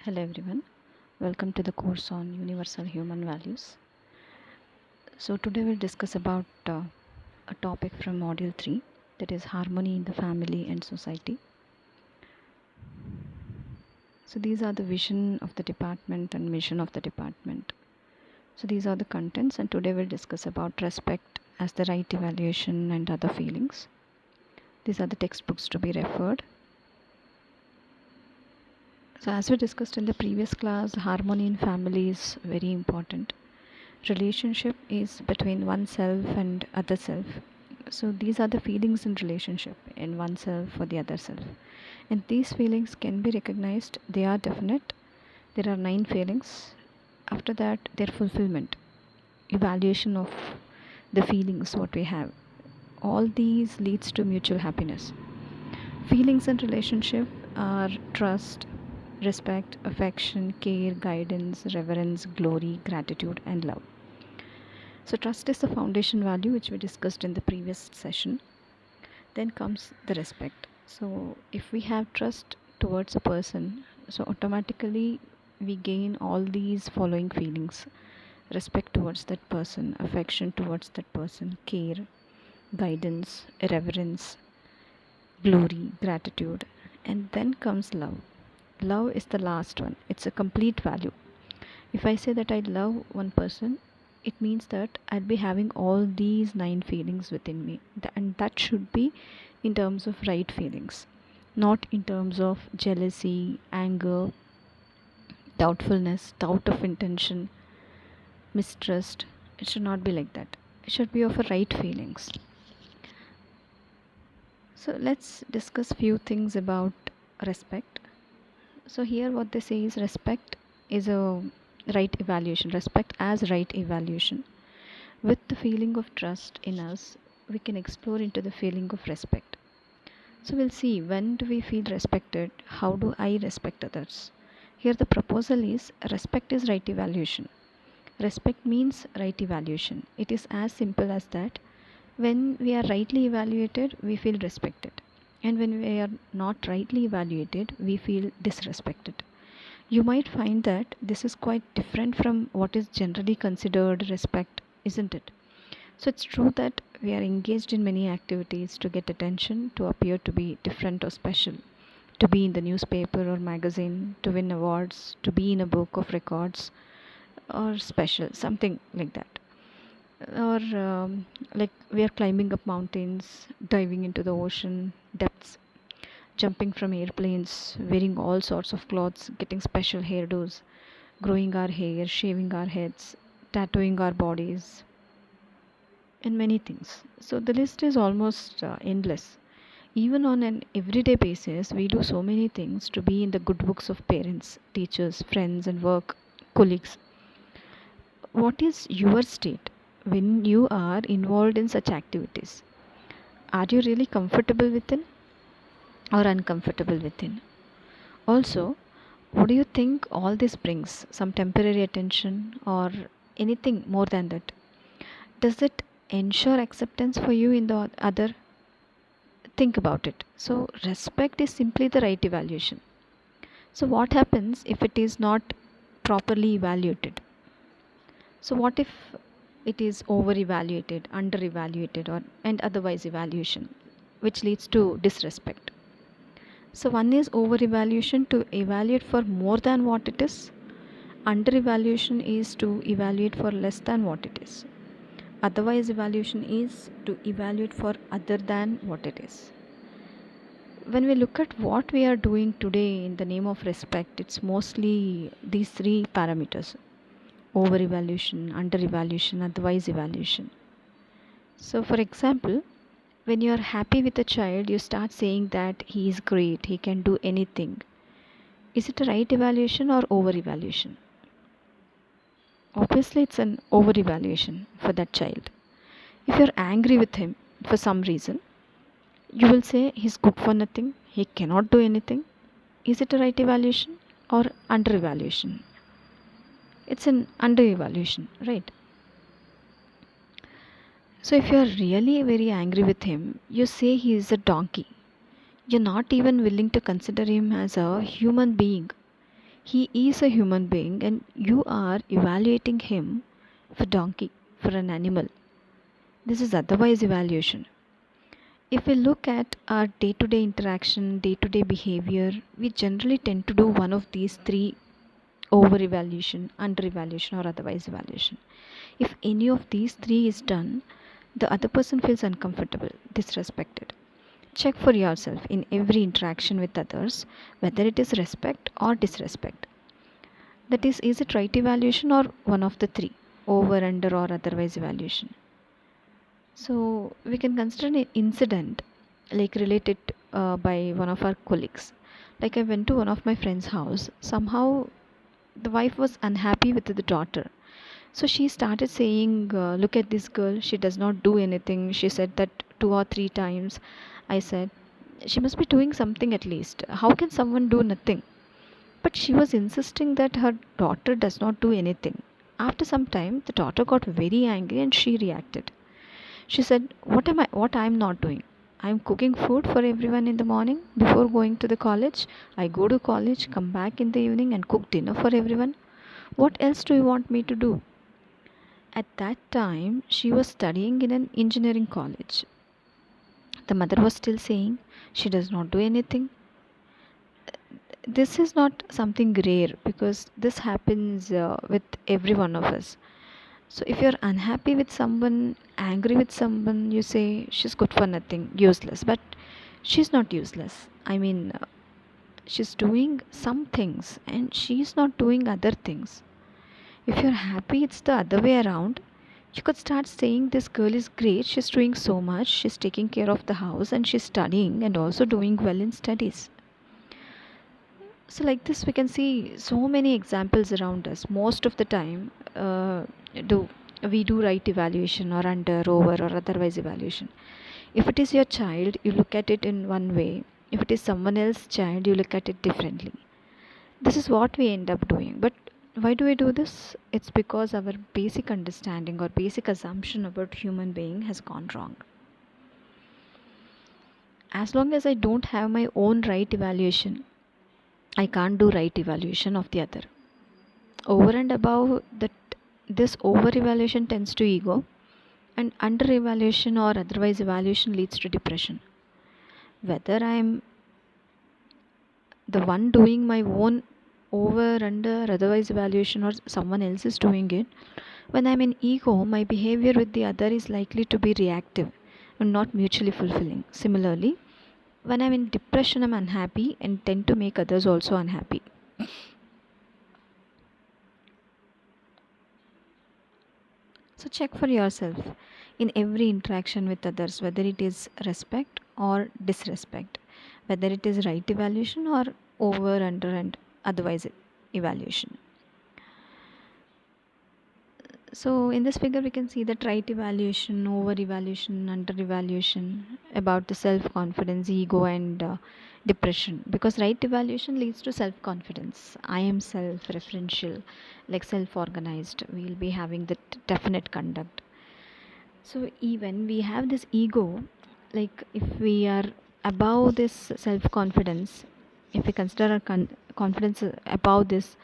Hello everyone, welcome to the course on Universal Human Values. So today we'll discuss about a topic from Module 3, that is harmony in the family and society. So these are the vision of the department and mission of the department. So these are the contents, and today we'll discuss about respect as the right evaluation and other feelings. These are the textbooks to be referred. So as we discussed in the previous class, harmony in family is very important. Relationship is between oneself and other self. So these are the feelings in relationship in oneself or the other self, and these feelings can be recognized. They are definite. There are 9 feelings. After that, their fulfillment, evaluation of the feelings what we have, all these leads to mutual happiness. Feelings in relationship are trust, respect, affection, care, guidance, reverence, glory, gratitude, and love. So trust is the foundation value which we discussed in the previous session. Then comes the respect. So if we have trust towards a person, so automatically we gain all these following feelings: respect towards that person, affection towards that person, care, guidance, reverence, glory, gratitude. And then comes love. Love is the last one. It's a complete value. If I say that I love one person, it means that I'll be having all these 9 feelings within me, and that should be in terms of right feelings, not in terms of jealousy, anger, doubtfulness, doubt of intention, mistrust. It should not be like that. It should be of a right feelings. So let's discuss few things about respect. So here what they say is respect is a right evaluation, respect as right evaluation. With the feeling of trust in us, we can explore into the feeling of respect. So we'll see, when do we feel respected, how do I respect others. Here the proposal is respect is right evaluation. Respect means right evaluation. It is as simple as that. When we are rightly evaluated, we feel respected, and when we are not rightly evaluated, we feel disrespected. You might find that this is quite different from what is generally considered respect, isn't it? So it's true that we are engaged in many activities to get attention, to appear to be different or special, to be in the newspaper or magazine, to win awards, to be in a book of records, or special, something like that. Or like we are climbing up mountains, diving into the ocean depths, jumping from airplanes, wearing all sorts of clothes, getting special hairdos, growing our hair, shaving our heads, tattooing our bodies, and many things. So the list is almost endless. Even on an everyday basis, we do so many things to be in the good books of parents, teachers, friends, and work colleagues. What is your state when you are involved in such activities? Are you really comfortable within or uncomfortable within? Also, what do you think all this brings? Some temporary attention or anything more than that? Does it ensure acceptance for you in the other? Think about it. So, respect is simply the right evaluation. So, what happens if it is not properly evaluated? So, what if it is over evaluated, under evaluated, or and otherwise evaluation, which leads to disrespect? So, one is over evaluation, to evaluate for more than what it is. Under evaluation is to evaluate for less than what it is. Otherwise evaluation is to evaluate for other than what it is. When we look at what we are doing today in the name of respect, it's mostly these 3 parameters: over evaluation, under evaluation, otherwise evaluation. So for example, when you are happy with a child, you start saying that he is great, he can do anything. Is it a right evaluation or over evaluation? Obviously it's an over evaluation for that child. If you're angry with him for some reason, you will say he's good for nothing, he cannot do anything. Is it a right evaluation or under evaluation? It's an under evaluation, right? So if you are really very angry with him, you say he is a donkey. You're not even willing to consider him as a human being. He is a human being and you are evaluating him for donkey, for an animal. This is otherwise evaluation. If we look at our day to day interaction, day to day behavior, we generally tend to do one of these three: over evaluation, under evaluation, or otherwise evaluation. If any of these three is done, the other person feels uncomfortable, disrespected. Check for yourself in every interaction with others whether it is respect or disrespect. That is it right evaluation or one of the three: over, under, or otherwise evaluation? So we can consider an incident like related by one of our colleagues. Like I went to one of my friend's house. Somehow the wife was unhappy with the daughter. So she started saying, "Look at this girl. She does not do anything." She said that two or three times. I said, "She must be doing something at least. How can someone do nothing?" But she was insisting that her daughter does not do anything. After some time, the daughter got very angry and she reacted. She said, What I'm not doing? I'm cooking food for everyone in the morning before going to the college. I go to college, come back in the evening and cook dinner for everyone. What else do you want me to do?" At that time, she was studying in an engineering college. The mother was still saying, "She does not do anything." This is not something rare because this happens with every one of us. So if you're unhappy with someone, angry with someone, you say she's good for nothing, useless. But she's not useless. She's doing some things and she's not doing other things. If you're happy, it's the other way around. You could start saying, "This girl is great. She's doing so much. She's taking care of the house and she's studying and also doing well in studies." So, like this, we can see so many examples around us. Most of the time, do we do right evaluation or under, over, or otherwise evaluation? If it is your child, you look at it in one way. If it is someone else's child, you look at it differently. This is what we end up doing. But why do we do this? It's because our basic understanding or basic assumption about human being has gone wrong. As long as I don't have my own right evaluation, I can't do right evaluation of the other. Over and above that, this over evaluation tends to ego, and under evaluation or otherwise evaluation leads to depression. Whether I'm the one doing my own over, under, otherwise evaluation, or someone else is doing it, when I'm in ego, my behavior with the other is likely to be reactive and not mutually fulfilling. Similarly, when I'm in depression, I'm unhappy and tend to make others also unhappy. So check for yourself in every interaction with others whether it is respect or disrespect, whether it is right evaluation or over, under, and otherwise evaluation. So in this figure we can see that right evaluation, over evaluation, under evaluation, about the self confidence, ego, and depression. Because right evaluation leads to self confidence. I am self referential, like self organized. We'll be having the definite conduct. So even we have this ego, like if we are above this self confidence, if we consider our confidence above this,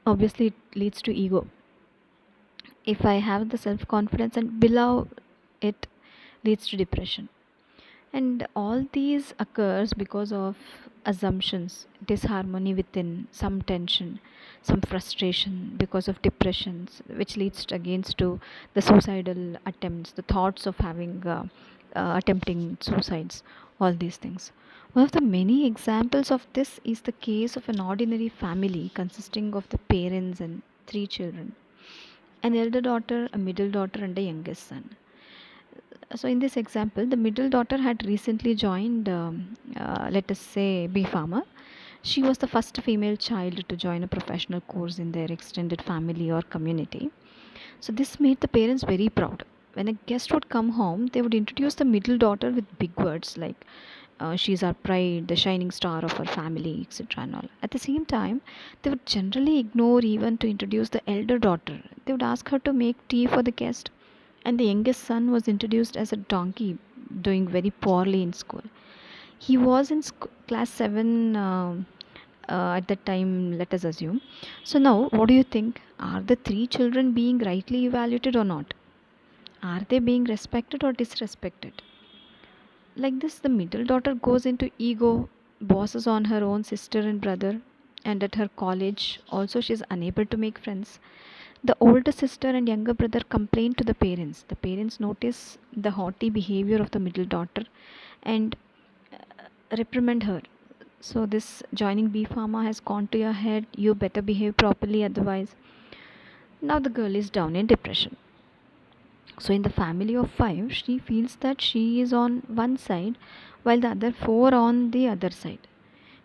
obviously it leads to ego. If I have the self confidence and below it, leads to depression. And all these occurs because of assumptions, disharmony within, some tension, some frustration because of depressions, which leads to, against to the suicidal attempts, the thoughts of having attempting suicides, all these things. One of the many examples of this is the case of an ordinary family consisting of the parents and three children: an elder daughter, a middle daughter, and a youngest son. So, in this example, the middle daughter had recently joined, let us say, B Farmer. She was the first female child to join a professional course in their extended family or community. So, this made the parents very proud. When a guest would come home, they would introduce the middle daughter with big words like, "She's our pride, the shining star of our family," etc. and all. At the same time, they would generally ignore even to introduce the elder daughter. They would ask her to make tea for the guest, and the youngest son was introduced as a donkey, doing very poorly in school. He was in class 7 at that time, let us assume. So now, what do you think? Are the three children being rightly evaluated or not? Are they being respected or disrespected? Like this, the middle daughter goes into ego, bosses on her own sister and brother, and at her college, also she is unable to make friends. The older sister and younger brother complain to the parents. The parents notice the haughty behavior of the middle daughter and reprimand her. So, this joining B Pharma has gone to your head. You better behave properly, otherwise. Now, the girl is down in depression. So, in the family of five, she feels that she is on one side while the other four on the other side.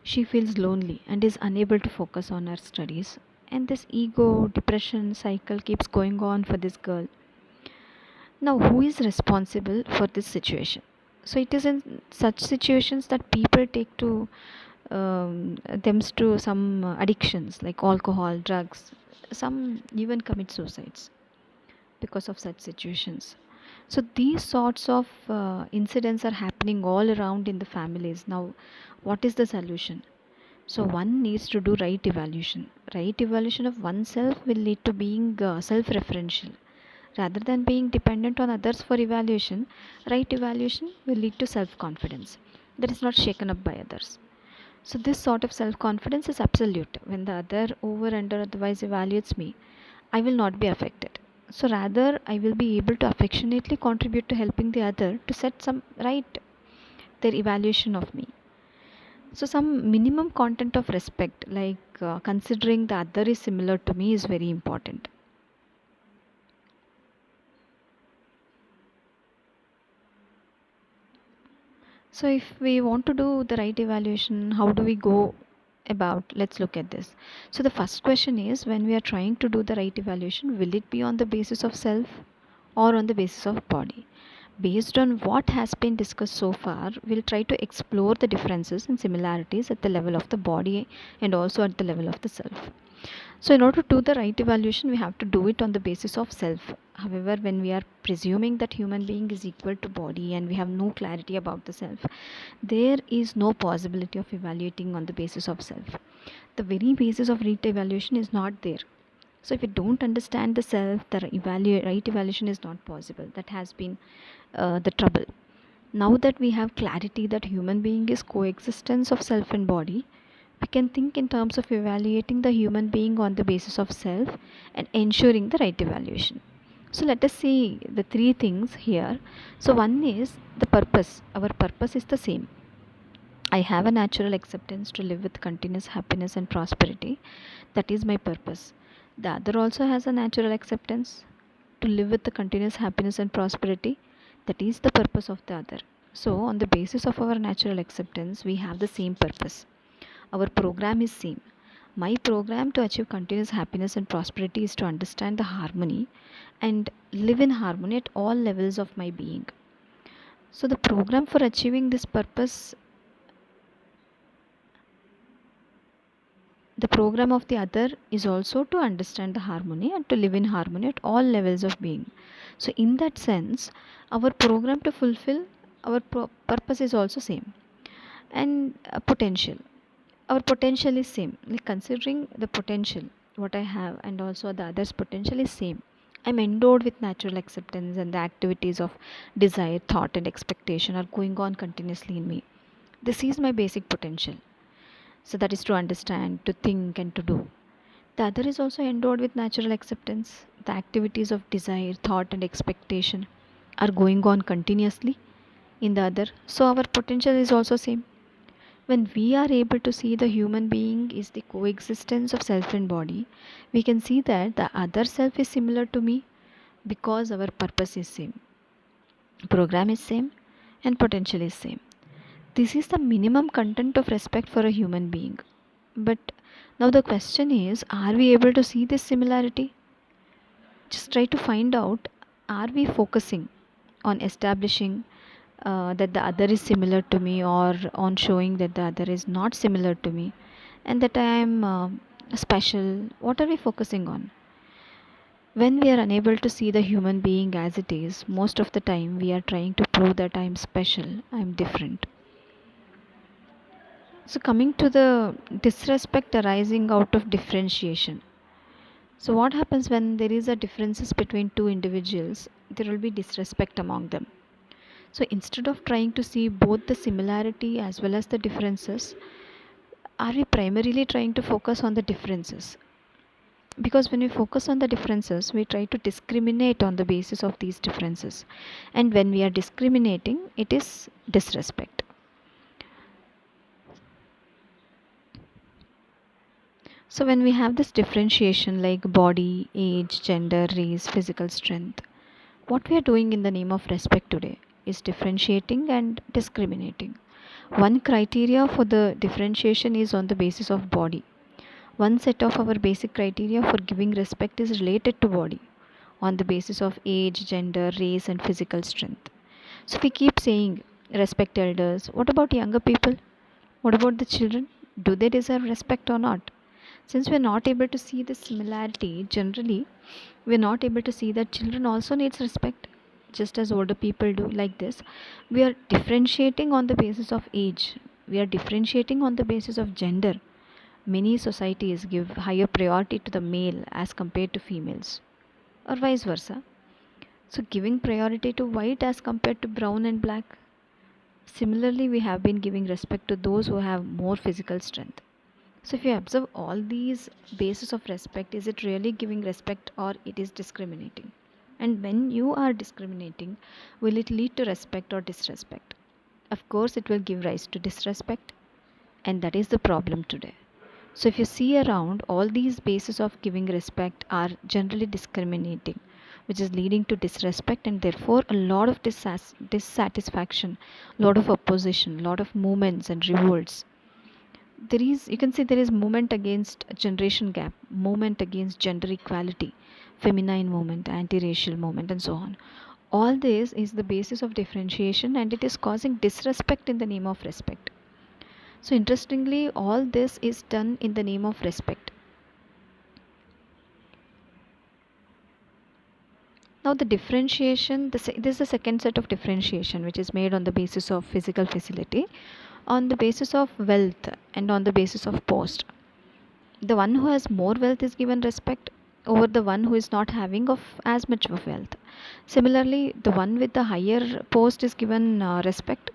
She feels lonely and is unable to focus on her studies. And this ego depression cycle keeps going on for this girl. Now, who is responsible for this situation? So, it is in such situations that people take to themselves to some addictions like alcohol, drugs. Some even commit suicides because of such situations. So these sorts of incidents are happening all around in the families. Now, what is the solution? So one needs to do right evaluation. Right evaluation of oneself will lead to being self-referential. Rather than being dependent on others for evaluation, right evaluation will lead to self-confidence that is not shaken up by others. So this sort of self-confidence is absolute. When the other over and otherwise evaluates me, I will not be affected. So rather, I will be able to affectionately contribute to helping the other to set some right their evaluation of me. So some minimum content of respect, like considering the other is similar to me, is very important. So if we want to do the right evaluation, how do we go about? Let's look at this. So the first question is, when we are trying to do the right evaluation, will it be on the basis of self or on the basis of body? Based on what has been discussed so far, we'll try to explore the differences and similarities at the level of the body and also at the level of the self. So, in order to do the right evaluation, we have to do it on the basis of self. However, when we are presuming that human being is equal to body and we have no clarity about the self, there is no possibility of evaluating on the basis of self. The very basis of right evaluation is not there. So, if you don't understand the self, the right evaluation is not possible. That has been the trouble. Now that we have clarity that human being is coexistence of self and body, we can think in terms of evaluating the human being on the basis of self and ensuring the right evaluation. So let us see the three things here. So one is the purpose. Our purpose is the same. I have a natural acceptance to live with continuous happiness and prosperity. That is my purpose. The other also has a natural acceptance to live with the continuous happiness and prosperity. That is the purpose of the other. So on the basis of our natural acceptance, we have the same purpose. Our program is same. My program to achieve continuous happiness and prosperity is to understand the harmony and live in harmony at all levels of my being. So the program for achieving this purpose, the program of the other is also to understand the harmony and to live in harmony at all levels of being. So in that sense, our program to fulfill our purpose is also same. And potential, our potential is same. Like considering the potential what I have and also the others potential is same. I'm endowed with natural acceptance and the activities of desire, thought and expectation are going on continuously in me. This is my basic potential. So that is to understand, to think and to do. The other is also endowed with natural acceptance. The activities of desire, thought and expectation are going on continuously in the other. So our potential is also same. When we are able to see the human being is the coexistence of self and body, we can see that the other self is similar to me because our purpose is same, program is same, and potential is same. This is the minimum content of respect for a human being. But now the question is, are we able to see this similarity? Just try to find out, are we focusing on establishing that the other is similar to me or on showing that the other is not similar to me and that I am special? What are we focusing on? When we are unable to see the human being as it is, most of the time we are trying to prove that I am special, I am different. So coming to the disrespect arising out of differentiation. So what happens when there is a differences between two individuals? There will be disrespect among them. So instead of trying to see both the similarity as well as the differences, are we primarily trying to focus on the differences? Because when we focus on the differences, we try to discriminate on the basis of these differences. And when we are discriminating, it is disrespect. So when we have this differentiation like body, age, gender, race, physical strength, what we are doing in the name of respect today is differentiating and discriminating. One criteria for the differentiation is on the basis of body. One set of our basic criteria for giving respect is related to body on the basis of age, gender, race, and physical strength. So we keep saying respect elders. What about younger people? What about the children? Do they deserve respect or not? Since we're not able to see the similarity, generally, we're not able to see that children also needs respect just as older people do. Like this, we are differentiating on the basis of age, we are differentiating on the basis of gender. Many societies give higher priority to the male as compared to females, or vice versa. So giving priority to white as compared to brown and black. Similarly, we have been giving respect to those who have more physical strength. So if you observe all these bases of respect, is it really giving respect or it is discriminating? And when you are discriminating, will it lead to respect or disrespect? Of course, it will give rise to disrespect, and that is the problem today. So if you see around, all these bases of giving respect are generally discriminating, which is leading to disrespect and therefore a lot of dissatisfaction, a lot of opposition, a lot of movements and revolts. There is, you can see there is movement against generation gap, movement against gender equality, feminine movement, anti-racial movement, and so on. All this is the basis of differentiation and it is causing disrespect in the name of respect. So interestingly, all this is done in the name of respect. Now the differentiation, this is the second set of differentiation which is made on the basis of physical facility, on the basis of wealth, and on the basis of post. The one who has more wealth is given respect over the one who is not having of as much of wealth. Similarly, the one with the higher post is given respect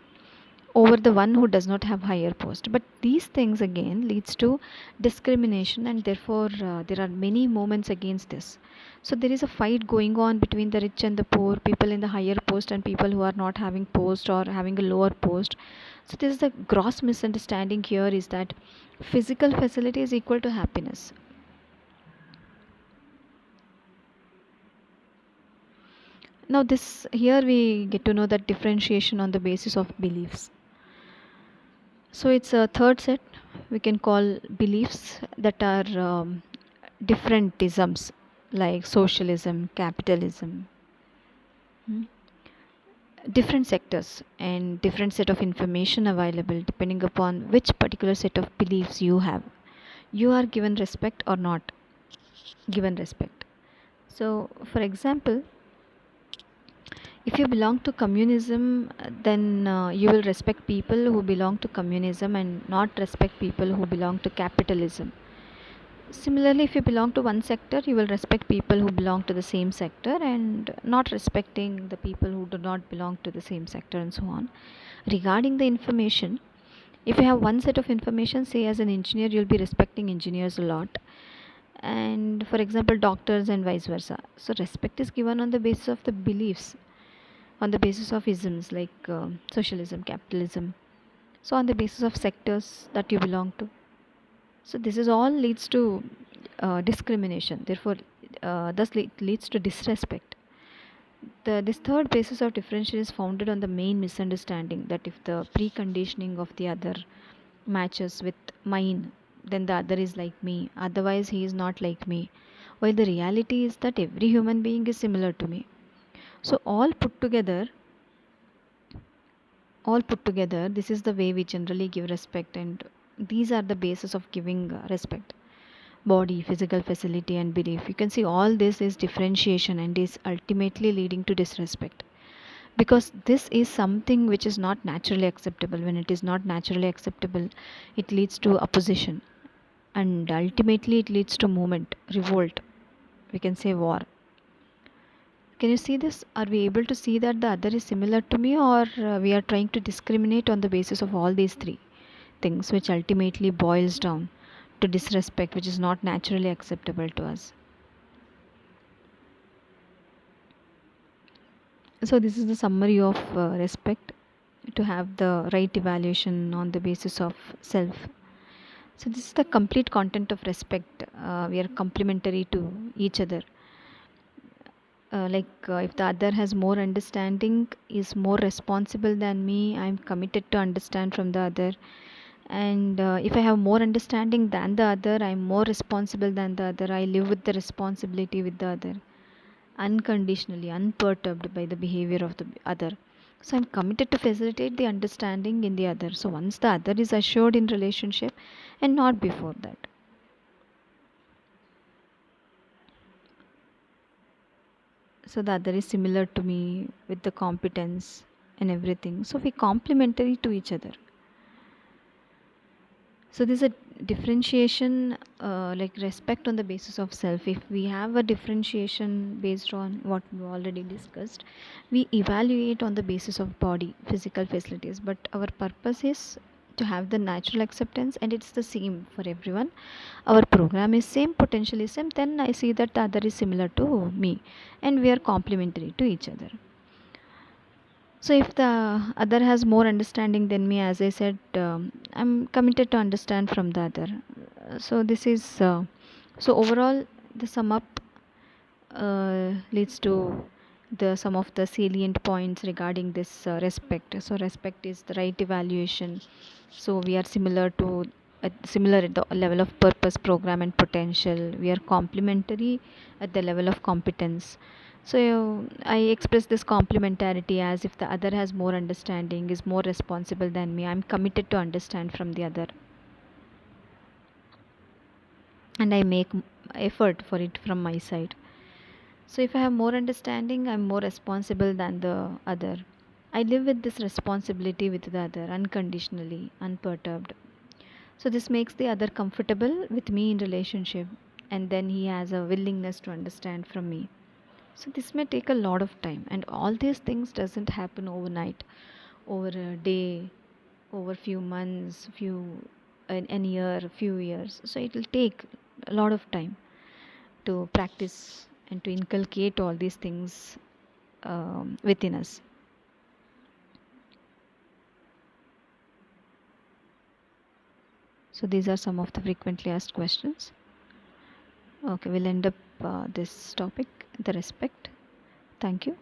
over the one who does not have higher post. But these things again leads to discrimination and therefore there are many moments against this. So there is a fight going on between the rich and the poor, people in the higher post and people who are not having post or having a lower post. So this is the gross misunderstanding here, is that physical facility is equal to happiness. Now this here we get to know that differentiation on the basis of beliefs. So it's a third set we can call beliefs that are different isms like socialism, capitalism, hmm, different sectors and different set of information available depending upon which particular set of beliefs you have. You are given respect or not given respect. So, for example, if you belong to communism, then you will respect people who belong to communism and not respect people who belong to capitalism. Similarly, if you belong to one sector, you will respect people who belong to the same sector and not respecting the people who do not belong to the same sector, and so on. Regarding the information, if you have one set of information, say as an engineer, you'll be respecting engineers a lot. And for example, doctors and vice versa. So, respect is given on the basis of the beliefs, on the basis of isms like socialism, capitalism. So, on the basis of sectors that you belong to. So this is all leads to discrimination. Therefore, thus leads to disrespect. This third basis of differentiation is founded on the main misunderstanding that if the preconditioning of the other matches with mine, then the other is like me. Otherwise, he is not like me. While the reality is that every human being is similar to me. So all put together, this is the way we generally give respect, and these are the basis of giving respect: body, physical facility, and belief. You can see all this is differentiation and is ultimately leading to disrespect. because this is something which is not naturally acceptable. When it is not naturally acceptable, it leads to opposition, and ultimately it leads to movement, revolt, we can say war. Can you see this? Are we able to see that the other is similar to me, or we are trying to discriminate on the basis of all these three things, which ultimately boils down to disrespect, which is not naturally acceptable to us? So this is the summary of respect: to have the right evaluation on the basis of self. So this is the complete content of respect. We are complementary to each other. If the other has more understanding, is more responsible than me, I'm committed to understand from the other. And if I have more understanding than the other, I'm more responsible than the other. I live with the responsibility with the other, unconditionally, unperturbed by the behavior of the other. So I'm committed to facilitate the understanding in the other. So once the other is assured in relationship, and not before that. So the other is similar to me with the competence and everything. So we complementary to each other. So there's a differentiation, like respect on the basis of self. If we have a differentiation based on what we already discussed, we evaluate on the basis of body, physical facilities. But our purpose is to have the natural acceptance, and it's the same for everyone. Our program is same, potential is same. Then I see that the other is similar to me, and we are complementary to each other. So if the other has more understanding than me, as I said, I'm committed to understand from the other. So this is so overall the sum up leads to the some of the salient points regarding this respect. So respect is the right evaluation. So we are similar at the level of purpose, program, and potential. We are complementary at the level of competence. So I express this complementarity as if the other has more understanding, is more responsible than me. I'm committed to understand from the other, and I make effort for it from my side. So if I have more understanding, I'm more responsible than the other. I live with this responsibility with the other unconditionally, unperturbed. So this makes the other comfortable with me in relationship, and then he has a willingness to understand from me. So this may take a lot of time, and all these things doesn't happen overnight, over a day, over few months, an year, few years. So it will take a lot of time to practice and to inculcate all these things within us. So these are some of the frequently asked questions. Okay, we'll end up this topic, the respect. Thank you.